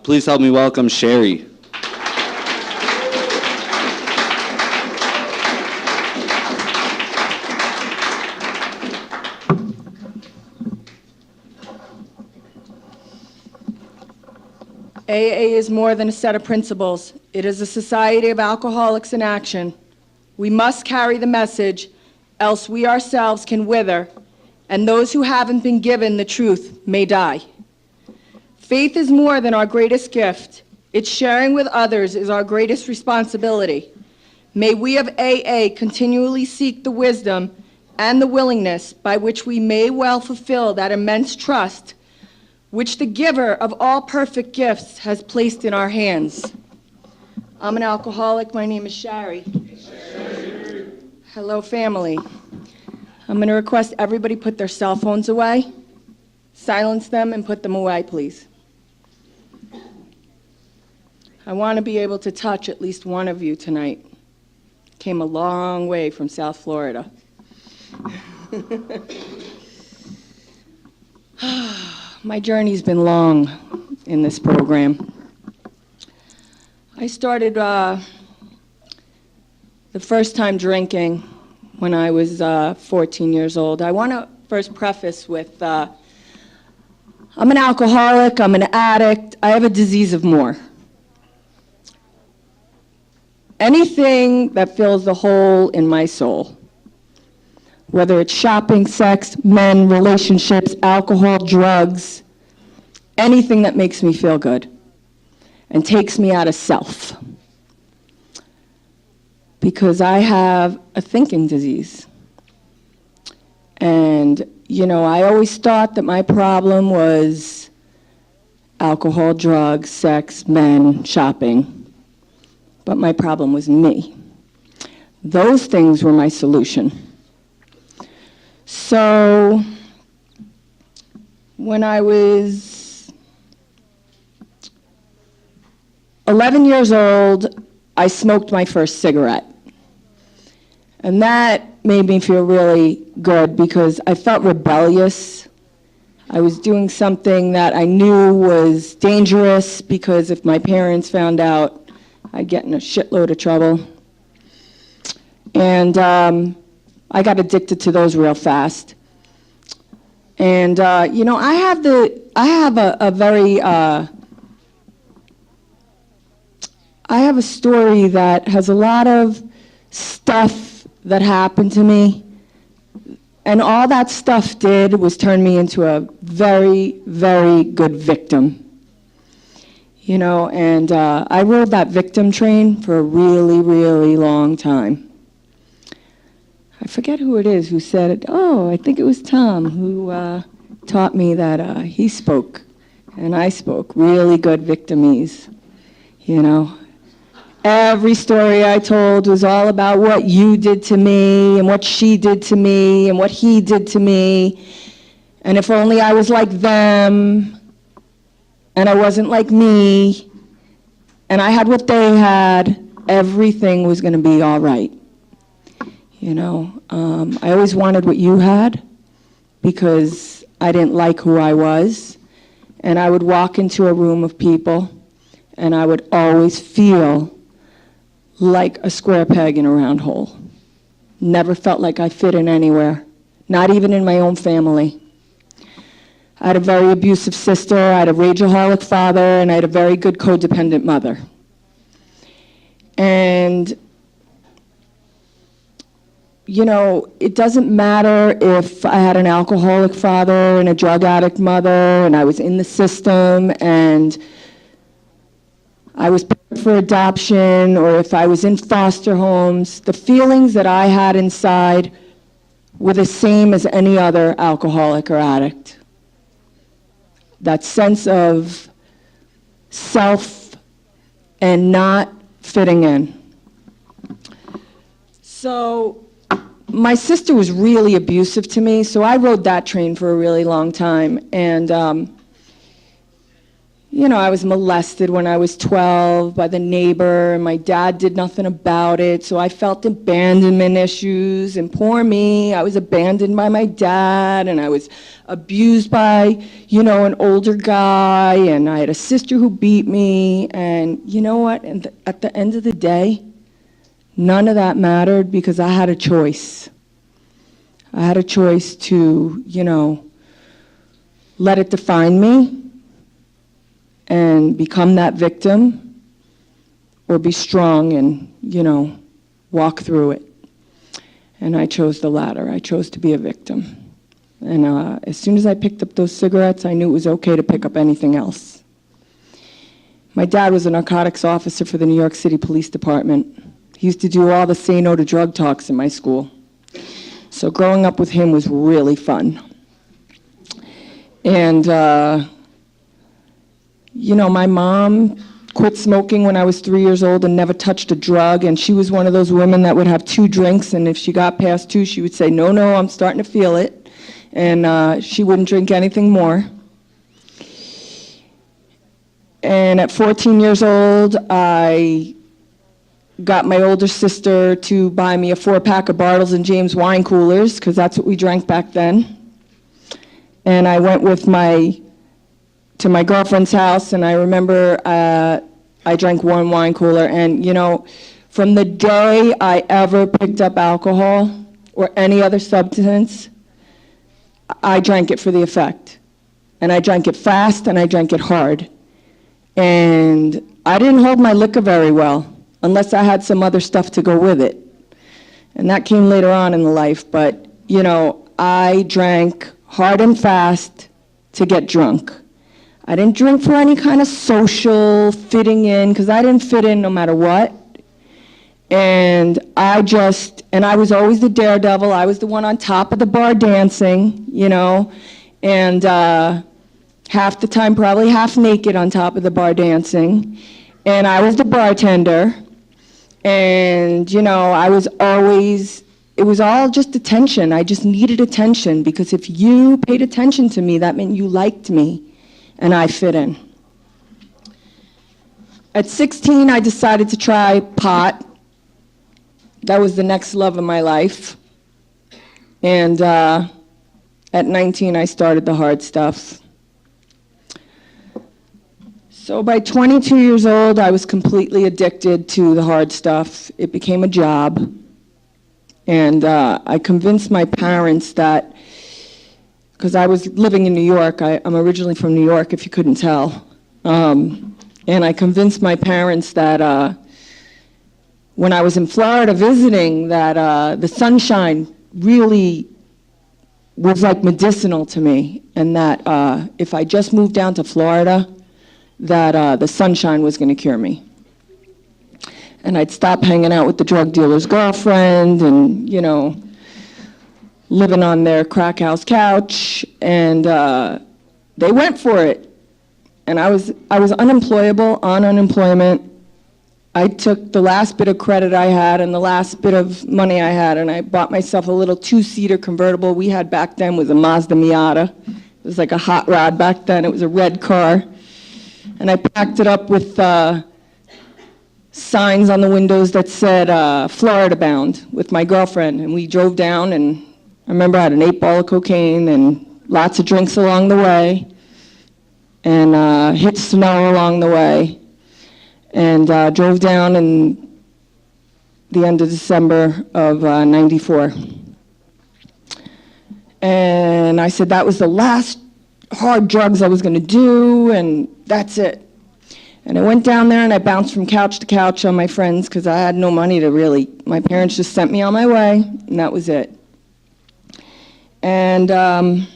Please help me welcome Shari. AA is more than a set of principles. It is a society of alcoholics in action. We must carry the message, else we ourselves can wither, and those who haven't been given the truth may die. Faith is more than our greatest gift. Its sharing with others is our greatest responsibility. May we of AA continually seek the wisdom and the willingness by which we may well fulfill that immense trust which the giver of all perfect gifts has placed in our hands. I'm an alcoholic. My name is Shari. Hello, family. I'm going to request everybody put their cell phones away, silence them, and put them away, please. I want to be able to touch at least one of you tonight. Came a long way from South Florida. My journey's been long in this program. I started the first time drinking when I was 14 years old. I want to first preface with, I'm an alcoholic, I'm an addict, I have a disease of more. Anything that fills the hole in my soul, whether it's shopping, sex, men, relationships, alcohol, drugs, anything that makes me feel good and takes me out of self. Because I have a thinking disease. And, you know, I always thought that my problem was alcohol, drugs, sex, men, shopping. But my problem was me. Those things were my solution. So when I was 11 years old, I smoked my first cigarette. And that made me feel really good because I felt rebellious. I was doing something that I knew was dangerous because if my parents found out, I'd get in a shitload of trouble. And I got addicted to those real fast. And, you know, I have a story that has a lot of stuff that happened to me. And all that stuff did was turn me into a very, very good victim. You know, and I rode that victim train for a really, really long time. I forget who it is who said it. Oh, I think it was Tom who taught me that he spoke and I spoke really good victimese, you know. Every story I told was all about what you did to me and what she did to me and what he did to me. And if only I was like them and I wasn't like me and I had what they had, everything was going to be all right. You know, I always wanted what you had because I didn't like who I was. And I would walk into a room of people and I would always feel like a square peg in a round hole. Never felt like I fit in anywhere, not even in my own family. I had a very abusive sister, I had a rageaholic father, and I had a very good codependent mother. And you know, it doesn't matter if I had an alcoholic father and a drug addict mother and I was in the system and I was picked for adoption or if I was in foster homes, the feelings that I had inside were the same as any other alcoholic or addict. That sense of self and not fitting in. So my sister was really abusive to me, so I rode that train for a really long time. And, I was molested when I was 12 by the neighbor, and my dad did nothing about it, so I felt abandonment issues, and poor me, I was abandoned by my dad, and I was abused by, an older guy, and I had a sister who beat me, and you know what? And at the end of the day, none of that mattered because I had a choice. I had a choice to, let it define me and become that victim, or be strong and, walk through it. And I chose the latter. I chose to be a victim. And as soon as I picked up those cigarettes, I knew it was okay to pick up anything else. My dad was a narcotics officer for the New York City Police Department. He used to do all the say no to drug talks in my school. So growing up with him was really fun. And, my mom quit smoking when I was 3 years old and never touched a drug, and she was one of those women that would have 2 drinks, and if she got past 2, she would say, no, I'm starting to feel it, and she wouldn't drink anything more. And at 14 years old, I got my older sister to buy me a 4-pack of Bartles and James wine coolers, because that's what we drank back then. And I went to my girlfriend's house, and I remember I drank 1 wine cooler, and from the day I ever picked up alcohol or any other substance, I drank it for the effect. And I drank it fast, and I drank it hard. And I didn't hold my liquor very well, unless I had some other stuff to go with it. And that came later on in life, but, I drank hard and fast to get drunk. I didn't drink for any kind of social fitting in, because I didn't fit in no matter what. And I was always the daredevil. I was the one on top of the bar dancing, and half the time probably half naked on top of the bar dancing. And I was the bartender. And, I was always, it was all just attention. I just needed attention, because if you paid attention to me, that meant you liked me. And I fit in. At 16, I decided to try pot. That was the next love of my life. And at 19, I started the hard stuff. So by 22 years old, I was completely addicted to the hard stuff. It became a job. And I convinced my parents that, because I was living in New York. I'm originally from New York, if you couldn't tell. And I convinced my parents that when I was in Florida visiting, that the sunshine really was like medicinal to me, and that if I just moved down to Florida, that the sunshine was going to cure me. And I'd stop hanging out with the drug dealer's girlfriend and, living on their crack house couch, and they went for it. And I was unemployable, on unemployment. I took the last bit of credit I had and the last bit of money I had, and I bought myself a little 2-seater convertible we had back then was a Mazda Miata. It was like a hot rod back then. It was a red car. And I packed it up with signs on the windows that said Florida bound with my girlfriend, and we drove down, and I remember I had an 8-ball of cocaine and lots of drinks along the way, and hit snow along the way, and drove down in the end of December of '94. And I said that was the last hard drugs I was going to do, and that's it. And I went down there and I bounced from couch to couch on my friends, because I had no money to really, my parents just sent me on my way, and that was it. And I'm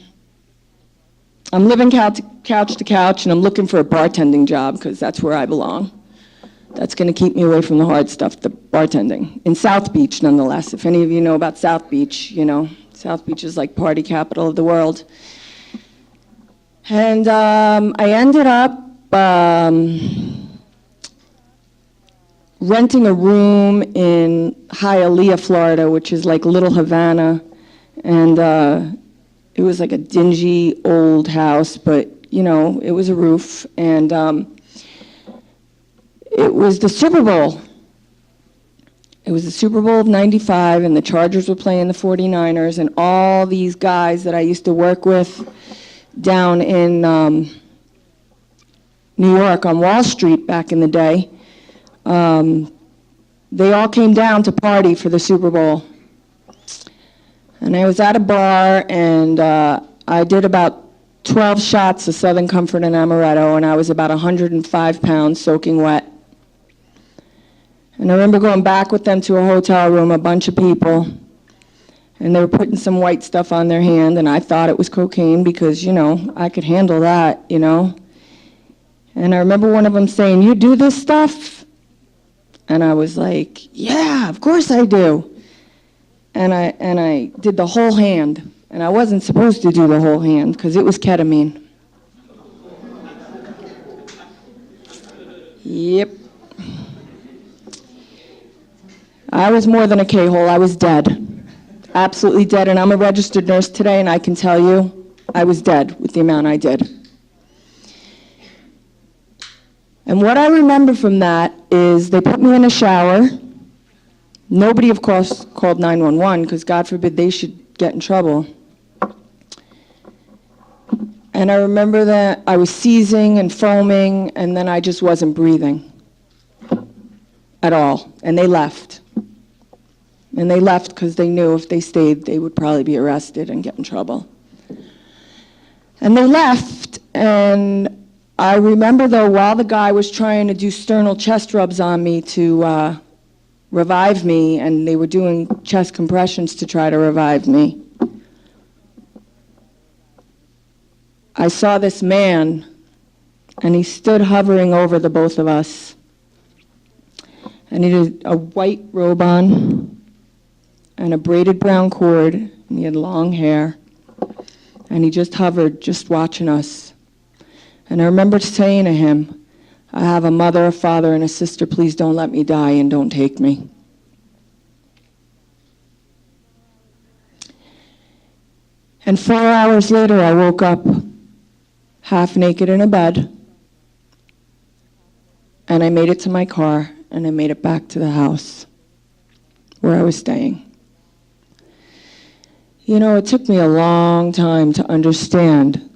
living couch to couch, and I'm looking for a bartending job, because that's where I belong. That's going to keep me away from the hard stuff, the bartending. In South Beach, nonetheless. If any of you know about South Beach, South Beach is like party capital of the world. And I ended up renting a room in Hialeah, Florida, which is like Little Havana. And it was like a dingy old house, but it was a roof, and it was the Super Bowl. It was the Super Bowl of '95, and the Chargers were playing the 49ers, and all these guys that I used to work with down in New York on Wall Street back in the day, they all came down to party for the Super Bowl. And I was at a bar, and I did about 12 shots of Southern Comfort and Amaretto, and I was about 105 pounds soaking wet. And I remember going back with them to a hotel room, a bunch of people, and they were putting some white stuff on their hand, and I thought it was cocaine because, I could handle that, And I remember one of them saying, "You do this stuff?" And I was like, "Yeah, of course I do." And I did the whole hand, and I wasn't supposed to do the whole hand because it was ketamine. Yep. I was more than a K-hole. I was dead. Absolutely dead. And I'm a registered nurse today, and I can tell you I was dead with the amount I did. And what I remember from that is they put me in a shower. Nobody, of course, called 911 because, God forbid, they should get in trouble. And I remember that I was seizing and foaming, and then I just wasn't breathing at all. And they left. And they left because they knew if they stayed, they would probably be arrested and get in trouble. And they left, and I remember, though, while the guy was trying to do sternal chest rubs on me to revive me, and they were doing chest compressions to try to revive me, I saw this man, and he stood hovering over the both of us. And he had a white robe on and a braided brown cord, and he had long hair. And he just hovered, just watching us. And I remember saying to him, "I have a mother, a father, and a sister. Please don't let me die and don't take me." And 4 hours later, I woke up half naked in a bed, and I made it to my car, and I made it back to the house where I was staying. It took me a long time to understand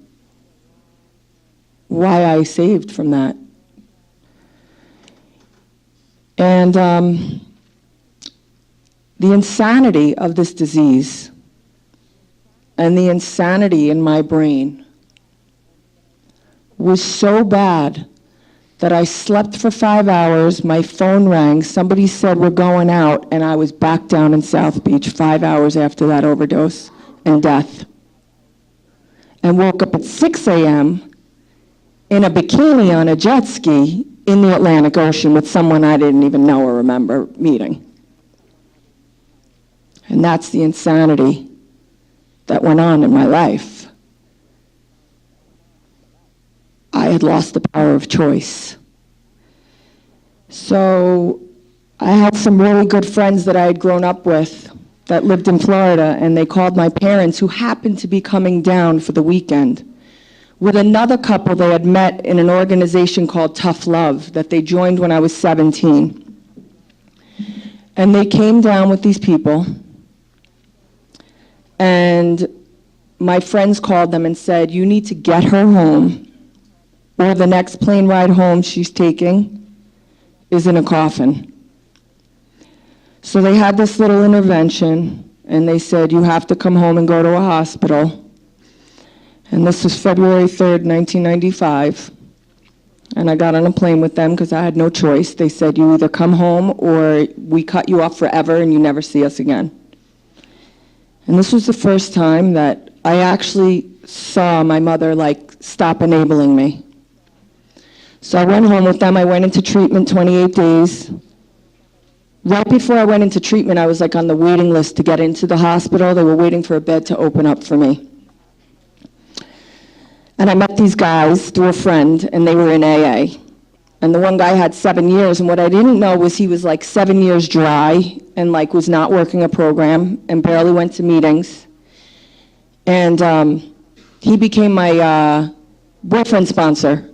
why I saved from that. And the insanity of this disease and the insanity in my brain was so bad that I slept for 5 hours, my phone rang, somebody said we're going out, and I was back down in South Beach 5 hours after that overdose and death. And woke up at 6 a.m. in a bikini on a jet ski in the Atlantic Ocean with someone I didn't even know or remember meeting. And that's the insanity that went on in my life. I had lost the power of choice. So I had some really good friends that I had grown up with that lived in Florida, and they called my parents, who happened to be coming down for the weekend, with another couple they had met in an organization called Tough Love that they joined when I was 17. And they came down with these people, and my friends called them and said, "You need to get her home, or the next plane ride home she's taking is in a coffin." So they had this little intervention, and they said, "You have to come home and go to a hospital." And this was February 3rd, 1995. And I got on a plane with them because I had no choice. They said, "You either come home or we cut you off forever and you never see us again." And this was the first time that I actually saw my mother stop enabling me. So I went home with them. I went into treatment 28 days. Right before I went into treatment, I was on the waiting list to get into the hospital. They were waiting for a bed to open up for me. And I met these guys through a friend, and they were in AA. And the one guy had 7 years, and what I didn't know was he was 7 years dry and was not working a program and barely went to meetings. And he became my boyfriend sponsor.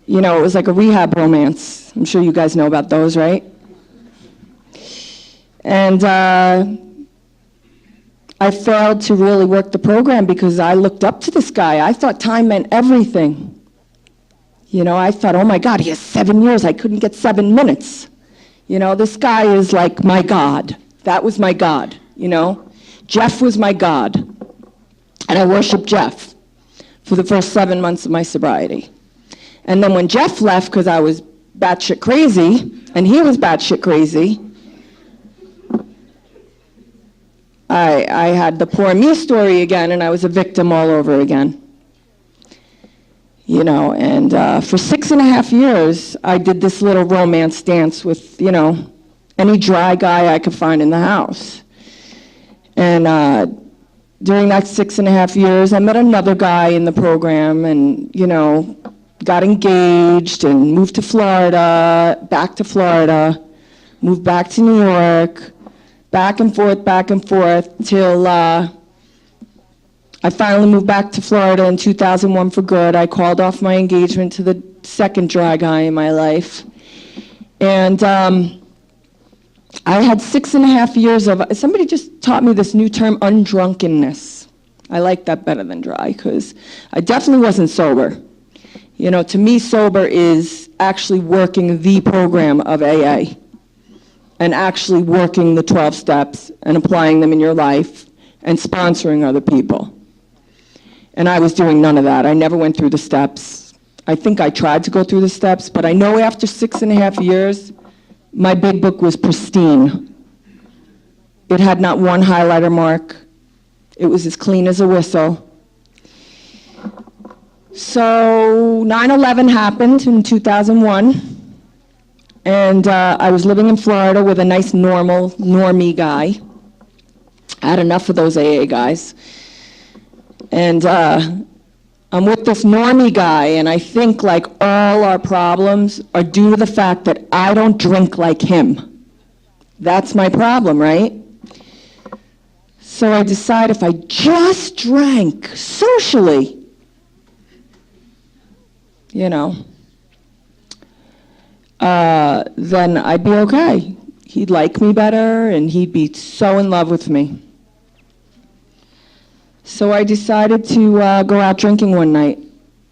You know, it was like a rehab romance. I'm sure you guys know about those, right? And I failed to really work the program because I looked up to this guy. I thought time meant everything. You know, I thought, oh my God, he has 7 years. I couldn't get 7 minutes. You know, this guy is like my God. That was my God, you know. Jeff was my God. And I worshiped Jeff for the first 7 months of my sobriety. And then when Jeff left, because I was batshit crazy, and he was batshit crazy, I had the poor me story again, and I was a victim all over again. You know, and for 6.5 years, I did this little romance dance with, you know, any dry guy I could find in the house. And during that 6.5 years, I met another guy in the program and, you know, got engaged and moved to Florida, back to Florida, moved back to New York, back and forth, till I finally moved back to Florida in 2001 for good. I called off my engagement to the second dry guy in my life. And I had 6.5 years of, somebody just taught me this new term, undrunkenness. I like that better than dry, because I definitely wasn't sober. You know, to me, sober is actually working the program of AA and actually working the 12 steps and applying them in your life and sponsoring other people. And I was doing none of that. I never went through the steps. I think I tried to go through the steps, but I know after 6.5 years, my big book was pristine. It had not one highlighter mark. It was as clean as a whistle. So 9/11 happened in 2001, and I was living in Florida with a nice normie guy. I had enough of those AA guys. And I'm with this normie guy, and I think like all our problems are due to the fact that I don't drink like him. That's my problem, right? So I decide if I just drank socially, you know, then I'd be okay. He'd like me better, and he'd be so in love with me. So I decided to go out drinking one night,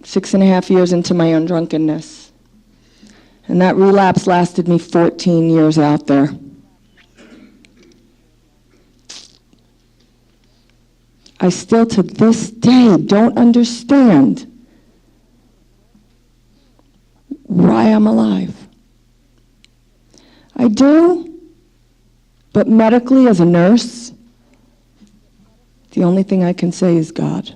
6.5 years into my undrunkenness. And that relapse lasted me 14 years out there. I still to this day don't understand why I'm alive. I do, but medically as a nurse, the only thing I can say is God.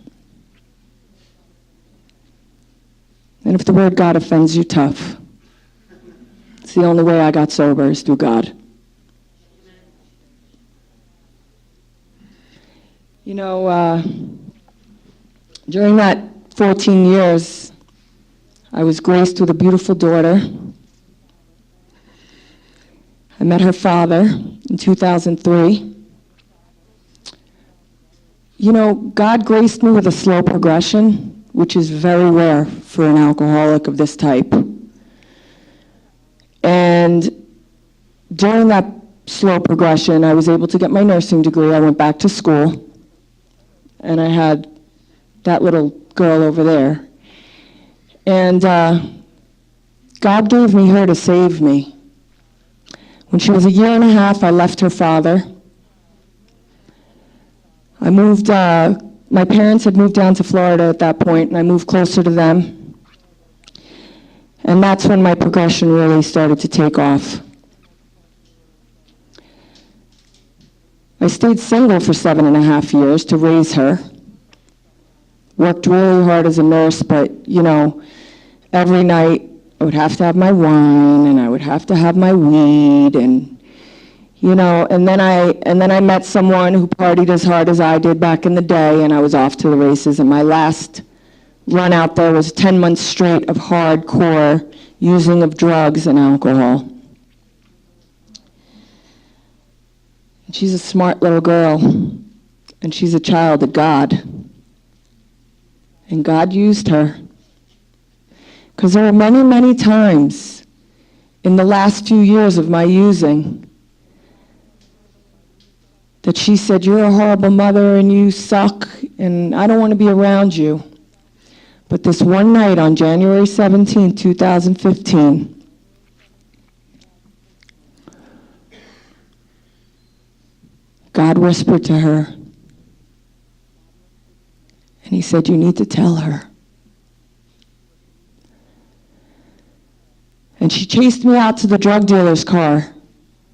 And if the word God offends you, tough. It's the only way I got sober is through God. You know, during that 14 years, I was graced with a beautiful daughter. I met her father in 2003. You know, God graced me with a slow progression, which is very rare for an alcoholic of this type. And during that slow progression, I was able to get my nursing degree. I went back to school, and I had that little girl over there. And God gave me her to save me. When she was 1.5 years, I left her father. I moved, my parents had moved down to Florida at that point, and I moved closer to them. And that's when my progression really started to take off. I stayed single for 7.5 years to raise her. Worked really hard as a nurse, but, you know, every night I would have to have my wine, and I would have to have my weed, and you know, and then I met someone who partied as hard as I did back in the day, and I was off to the races. And my last run out there was 10 months straight of hardcore using of drugs and alcohol. And she's a smart little girl, and she's a child of God. And God used her. Because there were many, many times in the last few years of my using that she said, "You're a horrible mother and you suck and I don't want to be around you." But this one night on January 17, 2015, God whispered to her, and he said, "You need to tell her." And she chased me out to the drug dealer's car,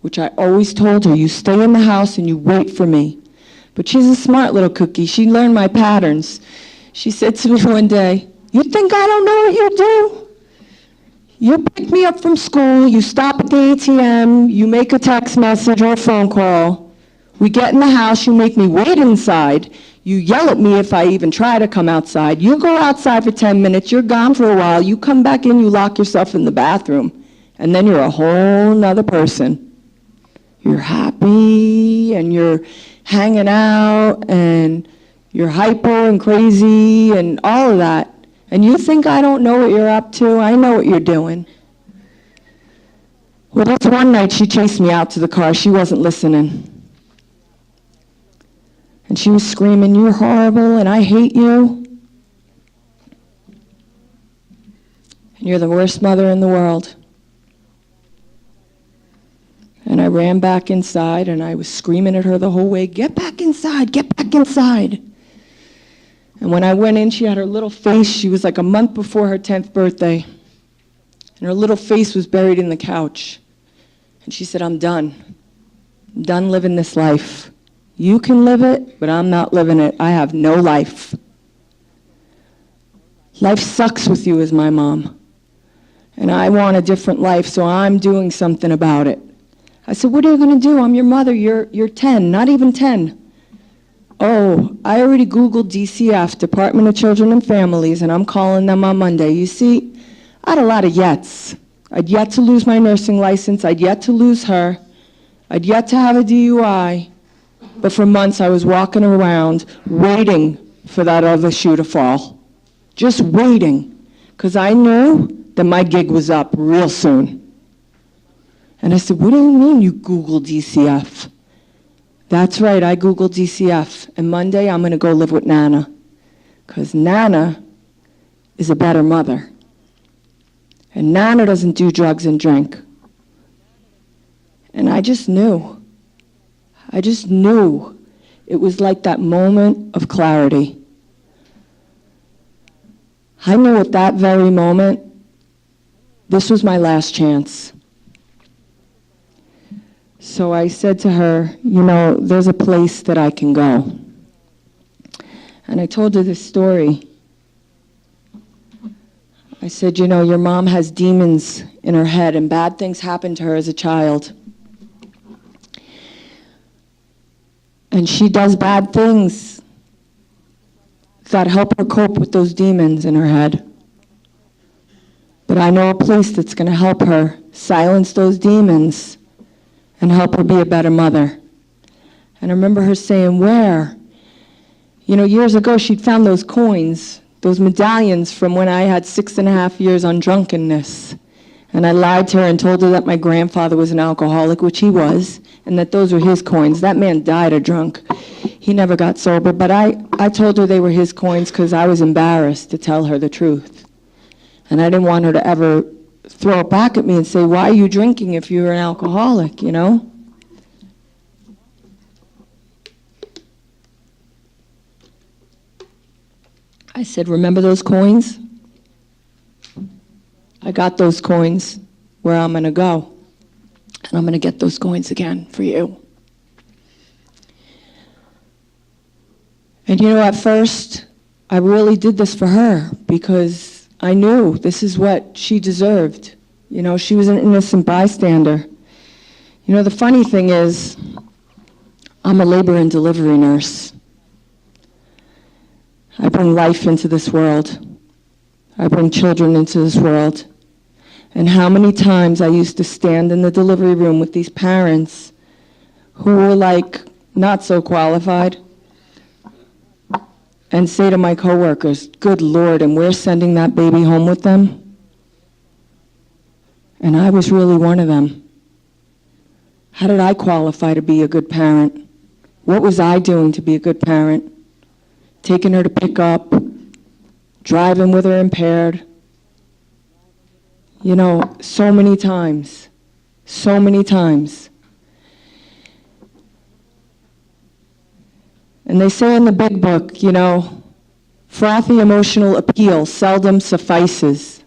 which I always told her, "You stay in the house and you wait for me." But she's a smart little cookie. She learned my patterns. She said to me one day, "You think I don't know what you do? You pick me up from school, you stop at the ATM, you make a text message or a phone call. We get in the house, you make me wait inside. You yell at me if I even try to come outside. You go outside for 10 minutes, you're gone for a while, you come back in, you lock yourself in the bathroom, and then you're a whole nother person. You're happy, and you're hanging out, and you're hyper and crazy, and all of that. And you think I don't know what you're up to? I know what you're doing." Well, that's one night she chased me out to the car. She wasn't listening. And she was screaming, "You're horrible, and I hate you. And you're the worst mother in the world." And I ran back inside, and I was screaming at her the whole way, "Get back inside, get back inside." And when I went in, she had her little face. She was like a month before her 10th birthday. And her little face was buried in the couch. And she said, "I'm done. I'm done living this life. You can live it, but I'm not living it. I have no life. Life sucks with you as my mom. And I want a different life, so I'm doing something about it." I said, "What are you going to do? I'm your mother. You're 10, not even 10. "Oh, I already Googled DCF, Department of Children and Families, and I'm calling them on Monday." You see, I had a lot of yets. I'd yet to lose my nursing license. I'd yet to lose her. I'd yet to have a DUI. But for months I was walking around waiting for that other shoe to fall. Just waiting. Because I knew that my gig was up real soon. And I said, "What do you mean you Googled DCF?" "That's right, I Googled DCF. And Monday I'm going to go live with Nana. Because Nana is a better mother. And Nana doesn't do drugs and drink." And I just knew. I just knew. It was like that moment of clarity. I knew at that very moment, this was my last chance. So I said to her, "You know, there's a place that I can go." And I told her this story. I said, "You know, your mom has demons in her head and bad things happened to her as a child. And she does bad things that help her cope with those demons in her head. But I know a place that's going to help her silence those demons and help her be a better mother." And I remember her saying, "Where?" You know, years ago she'd found those coins, those medallions from when I had 6.5 years on drunkenness. And I lied to her and told her that my grandfather was an alcoholic, which he was, and that those were his coins. That man died a drunk. He never got sober, but I told her they were his coins because I was embarrassed to tell her the truth. And I didn't want her to ever throw it back at me and say, "Why are you drinking if you're an alcoholic," you know? I said, "Remember those coins? I got those coins where I'm going to go, and I'm going to get those coins again for you." And you know, at first, I really did this for her because I knew this is what she deserved. You know, she was an innocent bystander. You know, the funny thing is, I'm a labor and delivery nurse. I bring life into this world. I bring children into this world. And how many times I used to stand in the delivery room with these parents who were like not so qualified. and say to my coworkers, good Lord, and we're sending that baby home with them? And I was really one of them. How did I qualify to be a good parent? What was I doing to be a good parent? Taking her to pick up, driving with her impaired. You know, so many times. So many times. And they say in the big book, you know, frothy emotional appeal seldom suffices.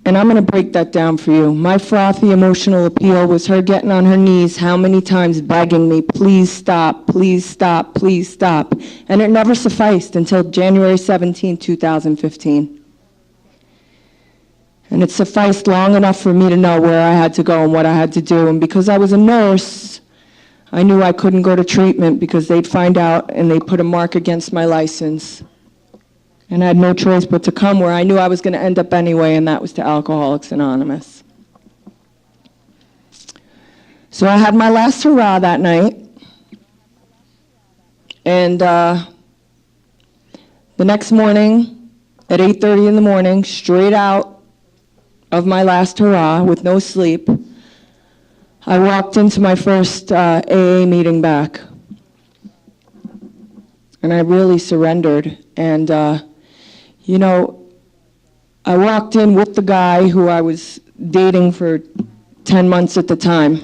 And I'm going to break that down for you. My frothy emotional appeal was her getting on her knees how many times begging me, please stop, please stop, please stop. And it never sufficed until January 17, 2015. And it sufficed long enough for me to know where I had to go and what I had to do. And because I was a nurse, I knew I couldn't go to treatment because they'd find out and they'd put a mark against my license. And I had no choice but to come where I knew I was going to end up anyway, and that was to Alcoholics Anonymous. So I had my last hurrah that night. And the next morning, at 8:30 in the morning, straight out of my last hurrah with no sleep, I walked into my first AA meeting back. And I really surrendered. And, you know, I walked in with the guy who I was dating for 10 months at the time.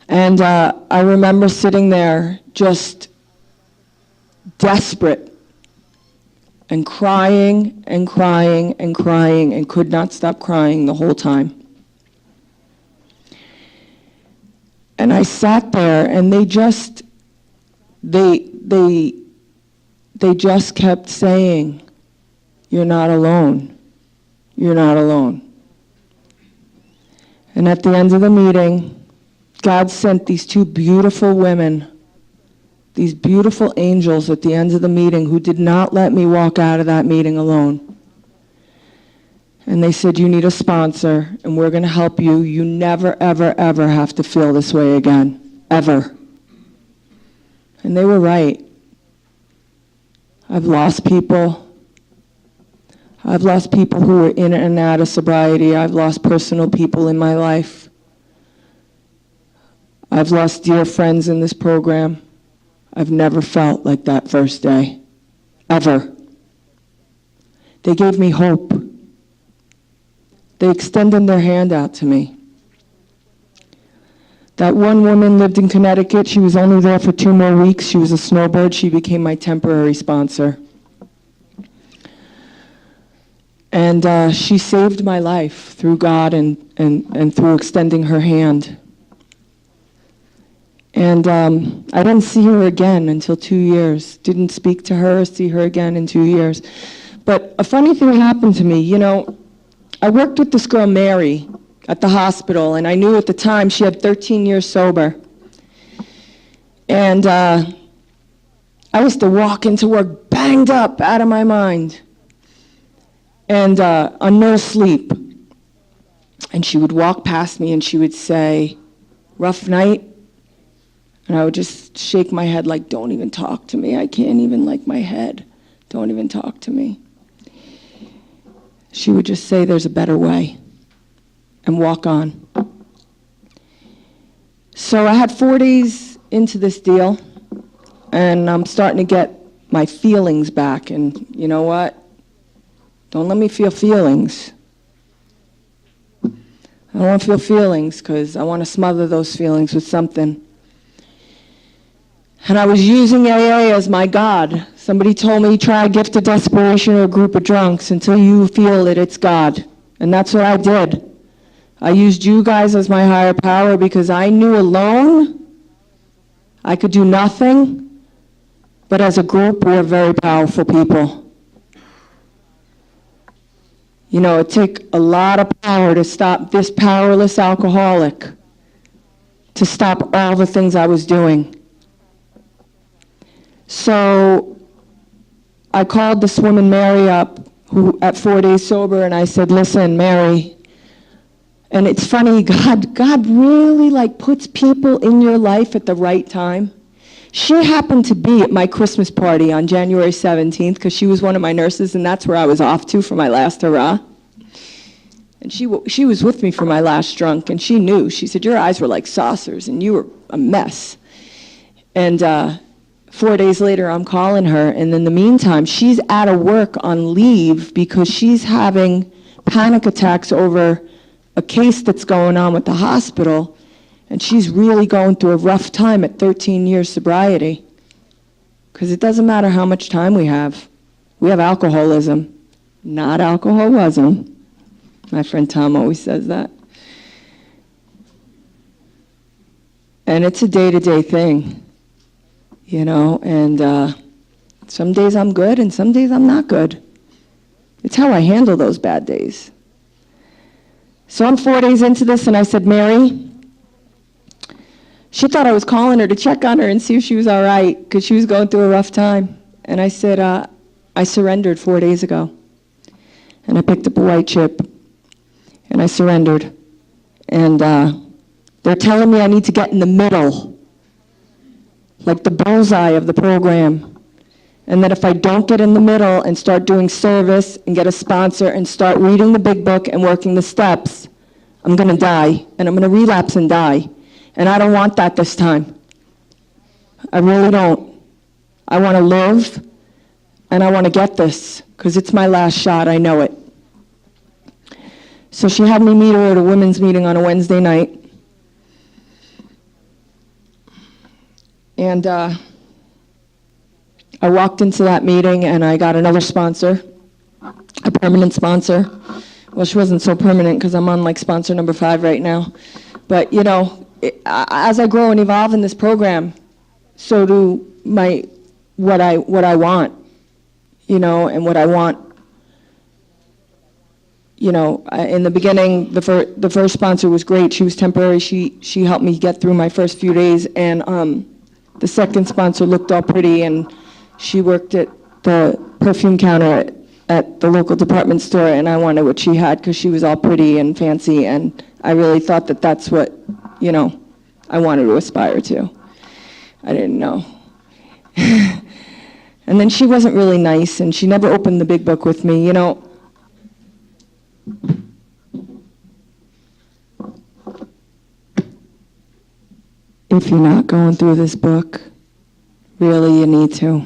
And I remember sitting there just desperate and crying and crying and crying and could not stop crying the whole time. And I sat there and they just kept saying, you're not alone. You're not alone. And at the end of the meeting, God sent these two beautiful women, these beautiful angels at the end of the meeting who did not let me walk out of that meeting alone. And they said, you need a sponsor, and we're going to help you. You never, ever, ever have to feel this way again. Ever. And they were right. I've lost people. I've lost people who were in and out of sobriety. I've lost personal people in my life. I've lost dear friends in this program. I've never felt like that first day. Ever. They gave me hope. They extended their hand out to me. That one woman lived in Connecticut. She was only there for 2 more weeks. She was a snowbird. She became my temporary sponsor. And she saved my life through God and through extending her hand. And I didn't see her again until 2 years. Didn't speak to her, see her again in 2 years. But a funny thing happened to me. You know, I worked with this girl, Mary, at the hospital, and I knew at the time she had 13 years sober. And I used to walk into work banged up, out of my mind, and on no sleep. And she would walk past me and she would say, rough night? And I would just shake my head like, don't even talk to me. I can't even like my head. Don't even talk to me. She would just say, there's a better way, and walk on. So I had 4 days into this deal, and I'm starting to get my feelings back. And you know what? Don't let me feel feelings. I don't want to feel feelings because I want to smother those feelings with something. And I was using AA as my God. Somebody told me, try a gift of desperation or a group of drunks until you feel it, it's God. And that's what I did. I used you guys as my higher power because I knew alone I could do nothing, but as a group, we're very powerful people. You know, it took a lot of power to stop this powerless alcoholic, to stop all the things I was doing. So I called this woman, Mary, up, who at 4 days sober, and I said, listen, Mary, and it's funny, God really like puts people in your life at the right time. She happened to be at my Christmas party on January 17th because she was one of my nurses, and that's where I was off to for my last hurrah. And she was with me for my last drunk, and she knew. She said, your eyes were like saucers, and you were a mess. And 4 days later, I'm calling her, and in the meantime, she's out of work on leave because she's having panic attacks over a case that's going on with the hospital, and she's really going through a rough time at 13 years sobriety. Because it doesn't matter how much time we have. We have alcoholism, not alcoholism. My friend Tom always says that. And it's a day-to-day thing, you know, and some days I'm good and some days I'm not good. It's how I handle those bad days. So I'm 4 days into this, and I said, Mary, she thought I was calling her to check on her and see if she was all right, because she was going through a rough time. And I said, I surrendered 4 days ago. And I picked up a white chip, and I surrendered. And they're telling me I need to get in the middle, like the bullseye of the program. And that if I don't get in the middle and start doing service and get a sponsor and start reading the big book and working the steps, I'm going to die, and I'm going to relapse and die. And I don't want that this time. I really don't. I want to live, and I want to get this, because it's my last shot, I know it. So she had me meet her at a women's meeting on a Wednesday night. And I walked into that meeting, and I got another sponsor, a permanent sponsor. Well, she wasn't so permanent because I'm on like sponsor number 5 right now. But, you know, as I grow and evolve in this program, so do what I want, you know, and what I want. You know, in the beginning, the first sponsor was great. She was temporary. She helped me get through my first few days, and the second sponsor looked all pretty, and she worked at the perfume counter at the local department store, and I wanted what she had because she was all pretty and fancy, and I really thought that that's what, you know, I wanted to aspire to. I didn't know. And then she wasn't really nice, and she never opened the big book with me, you know. If you're not going through this book, really you need to.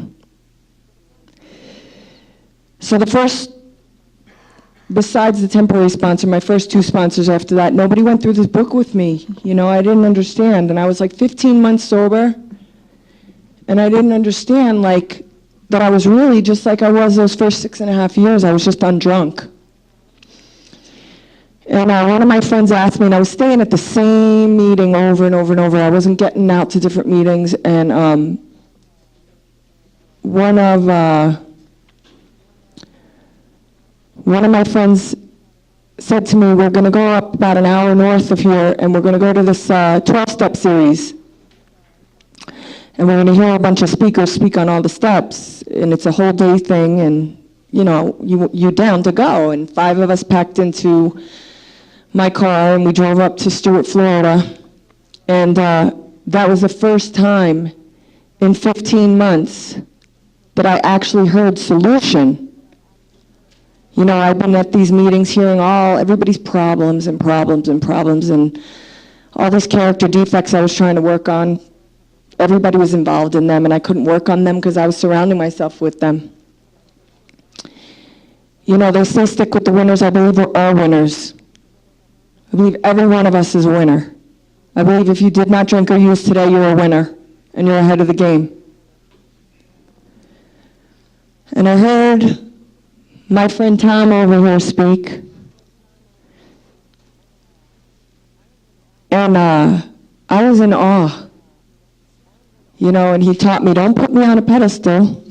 So besides the temporary sponsor, my first 2 sponsors after that, nobody went through this book with me. You know, I didn't understand. And I was like 15 months sober, and I didn't understand, like, that I was really just like I was those first 6.5 years. I was just undrunk. And one of my friends asked me, and I was staying at the same meeting over and over and over. I wasn't getting out to different meetings, and one of my friends said to me, we're going to go up about an hour north of here, and we're going to go to this 12-step series. And we're going to hear a bunch of speakers speak on all the steps, and it's a whole day thing, and, you know, you're down to go. And 5 of us packed into my car, and we drove up to Stuart, Florida. And that was the first time in 15 months that I actually heard solution. You know, I've been at these meetings hearing everybody's problems and problems and problems, and all these character defects I was trying to work on. Everybody was involved in them, and I couldn't work on them because I was surrounding myself with them. You know, they say stick with the winners. I believe we're all winners. I believe every one of us is a winner. I believe if you did not drink or use today, you're a winner, and you're ahead of the game. And I heard my friend Tom over here speak, and I was in awe, you know, and he taught me, don't put me on a pedestal.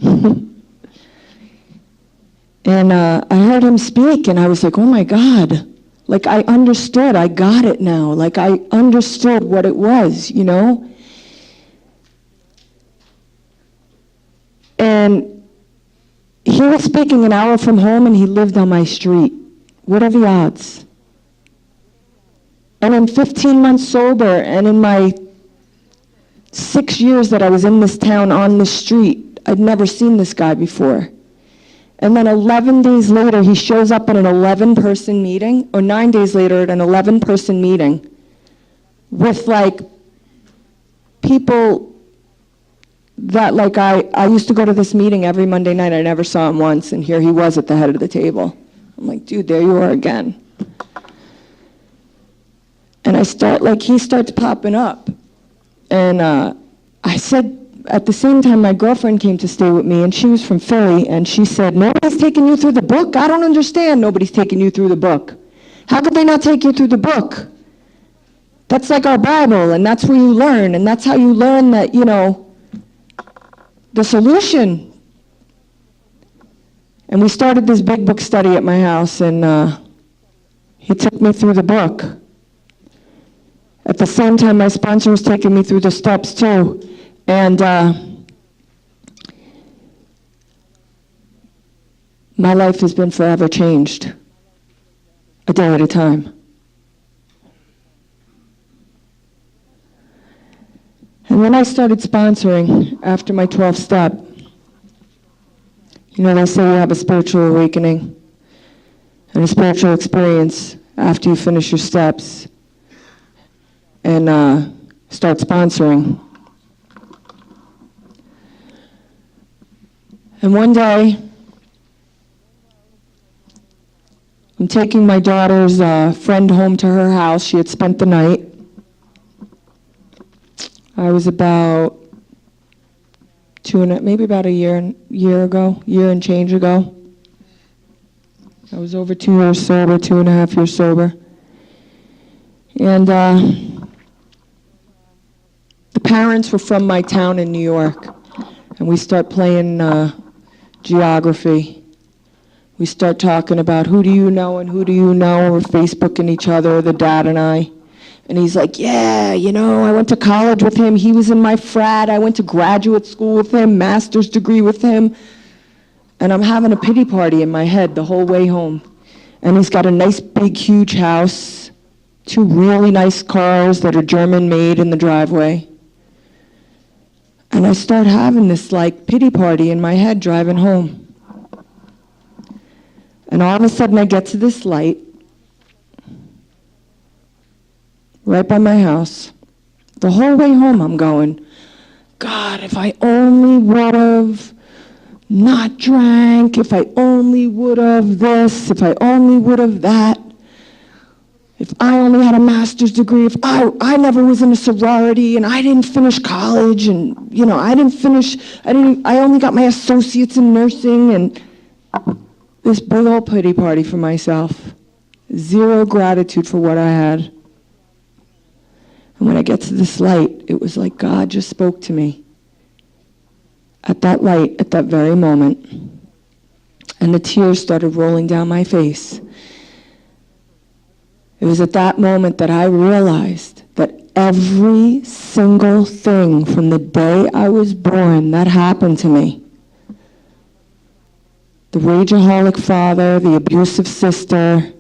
And I heard him speak, and I was like, oh my God, like I understood, I got it now, like I understood what it was, you know. And he was speaking an hour from home, and he lived on my street. What are the odds? And in 15 months sober, and in my 6 years that I was in this town on this street, I'd never seen this guy before. And then 11 days later, he shows up at an 11-person meeting, or 9 days later at an 11-person meeting with like people that like I used to go to this meeting every Monday night. I never saw him once, and here he was at the head of the table. I'm like, dude, there you are again. And he starts popping up. And I said, at the same time, my girlfriend came to stay with me, and she was from Philly, and she said, nobody's taking you through the book? I don't understand nobody's taking you through the book. How could they not take you through the book? That's like our Bible, and that's where you learn, and that's how you learn that, the solution. And we started this big book study at my house, and he took me through the book. At the same time, my sponsor was taking me through the steps, too. And my life has been forever changed, a day at a time. And then I started sponsoring after my 12th step. They say you have a spiritual awakening and a spiritual experience after you finish your steps and start sponsoring. And one day, I'm taking my daughter's friend home to her house. She had spent the night. I was about maybe about a year and change ago. I was over 2 years sober, 2.5 years sober. And the parents were from my town in New York. And we start playing geography. We start talking about who do you know and who do you know. We're Facebooking each other, the dad and I. And he's like, yeah, I went to college with him. He was in my frat. I went to graduate school with him, master's degree with him. And I'm having a pity party in my head the whole way home. And he's got a nice, big, huge house, 2 really nice cars that are German-made in the driveway. And I start having this, pity party in my head driving home. And all of a sudden, I get to this light right by my house. The whole way home, I'm going, God, if I only would have not drank, if I only would have this, if I only would have that, if I only had a master's degree, if I never was in a sorority and I didn't finish college and, I only got my associates in nursing and this big old pity party for myself. Zero gratitude for what I had. And when I get to this light, it was like God just spoke to me at that light, at that very moment. And the tears started rolling down my face. It was at that moment that I realized that every single thing from the day I was born that happened to me, the rageaholic father, the abusive sister,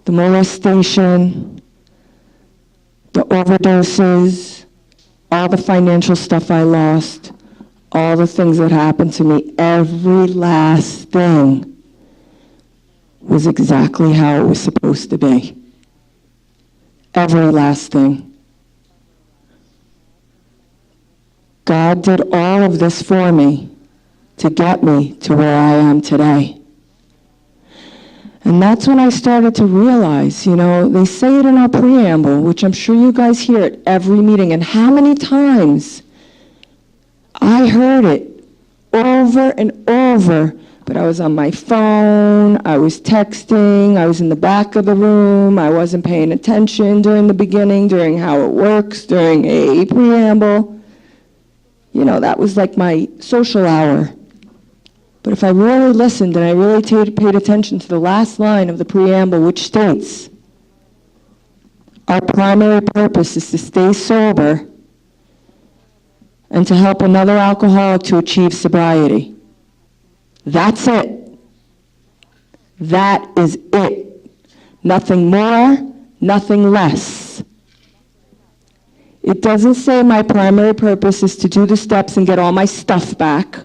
the molestation, the overdoses, all the financial stuff I lost, all the things that happened to me, every last thing was exactly how it was supposed to be. Every last thing. God did all of this for me to get me to where I am today. And that's when I started to realize, they say it in our preamble, which I'm sure you guys hear at every meeting, and how many times I heard it over and over, but I was on my phone, I was texting, I was in the back of the room, I wasn't paying attention during the beginning, during how it works, during a preamble. That was like my social hour. But if I really listened and I really paid attention to the last line of the preamble, which states, our primary purpose is to stay sober and to help another alcoholic to achieve sobriety. That's it. That is it. Nothing more, nothing less. It doesn't say my primary purpose is to do the steps and get all my stuff back.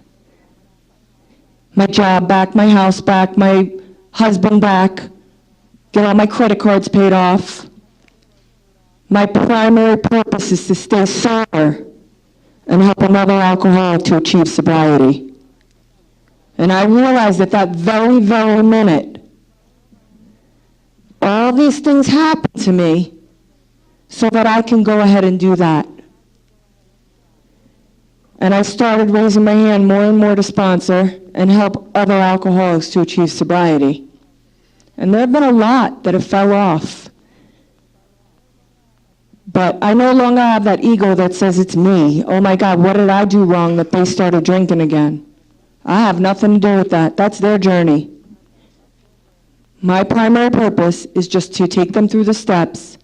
My job back, my house back, my husband back, get all my credit cards paid off. My primary purpose is to stay sober and help another alcoholic to achieve sobriety. And I realized at that very, very minute, all these things happen to me so that I can go ahead and do that. And I started raising my hand more and more to sponsor and help other alcoholics to achieve sobriety. And there have been a lot that have fell off. But I no longer have that ego that says it's me. Oh my God, what did I do wrong that they started drinking again? I have nothing to do with that. That's their journey. My primary purpose is just to take them through the steps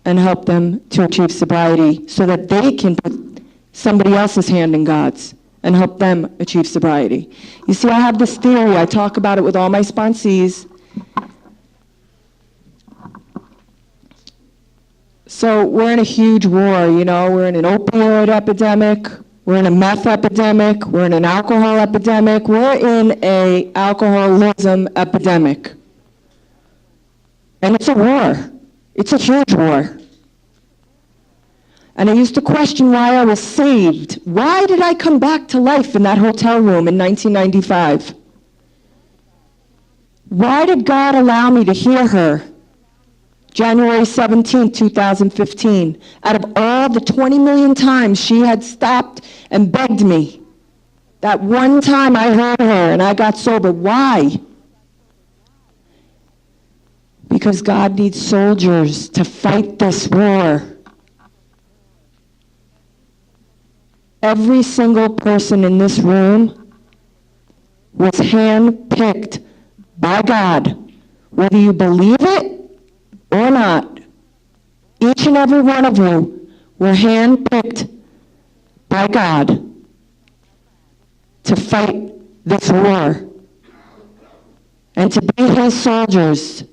and help them to achieve sobriety so that they can put somebody else's hand in God's and help them achieve sobriety. You see, I have this theory. I talk about it with all my sponsees. So we're in a huge war, you know. We're in an opioid epidemic. We're in a meth epidemic. We're in an alcohol epidemic. We're in an alcoholism epidemic. And it's a war. It's a huge war. And I used to question why I was saved. Why did I come back to life in that hotel room in 1995? Why did God allow me to hear her? January 17, 2015. Out of all the 20 million times she had stopped and begged me, that one time I heard her and I got sober. Why? Because God needs soldiers to fight this war. Every single person in this room was handpicked by God, whether you believe it or not. Each and every one of you were handpicked by God to fight this war and to be his soldiers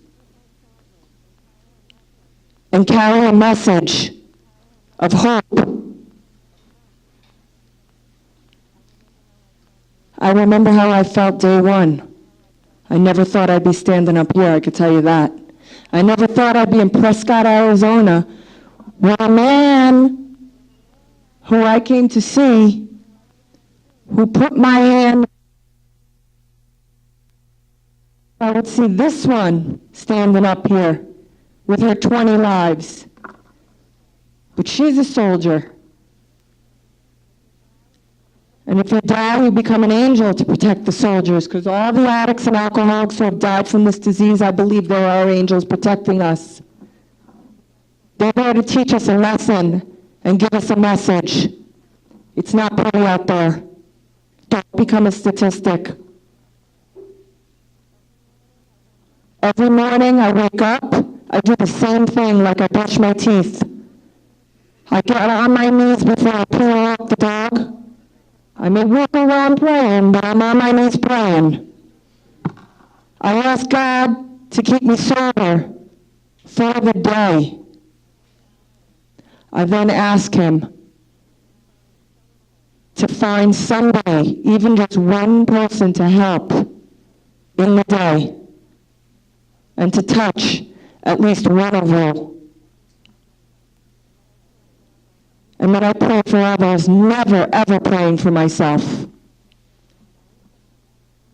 and carry a message of hope. I remember how I felt day one. I never thought I'd be standing up here, I could tell you that. I never thought I'd be in Prescott, Arizona, with a man who I came to see, who put my hand. I would see this one standing up here with her 20 lives. But she's a soldier. And if you die, you become an angel to protect the soldiers, because all the addicts and alcoholics who have died from this disease, I believe there are angels protecting us. They're there to teach us a lesson and give us a message. It's not pretty out there. Don't become a statistic. Every morning I wake up, I do the same thing like I brush my teeth. I get on my knees before I pull out the dog. I may walk around praying, but I'm on my knees praying. I ask God to keep me sober for the day. I then ask him to find somebody, even just one person, to help in the day and to touch at least one of you. And when I pray for others, never, ever praying for myself.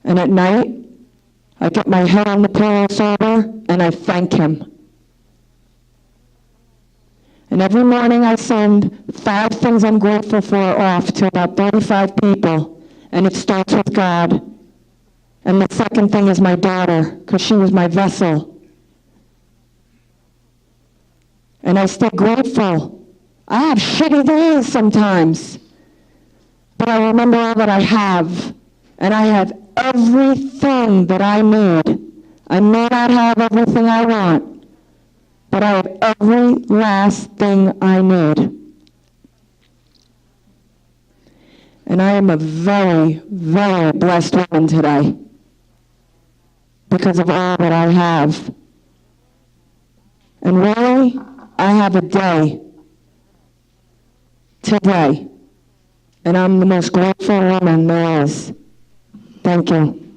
And at night, I get my head on the pillow sober, and I thank him. And every morning I send 5 things I'm grateful for off to about 35 people, and it starts with God. And the second thing is my daughter, because she was my vessel. And I stay grateful. I have shitty days sometimes, but I remember all that I have, and I have everything that I need. I may not have everything I want, but I have every last thing I need. And I am a very, very blessed woman today because of all that I have. And really, I have a day today. And I'm the most grateful woman there is. Thank you.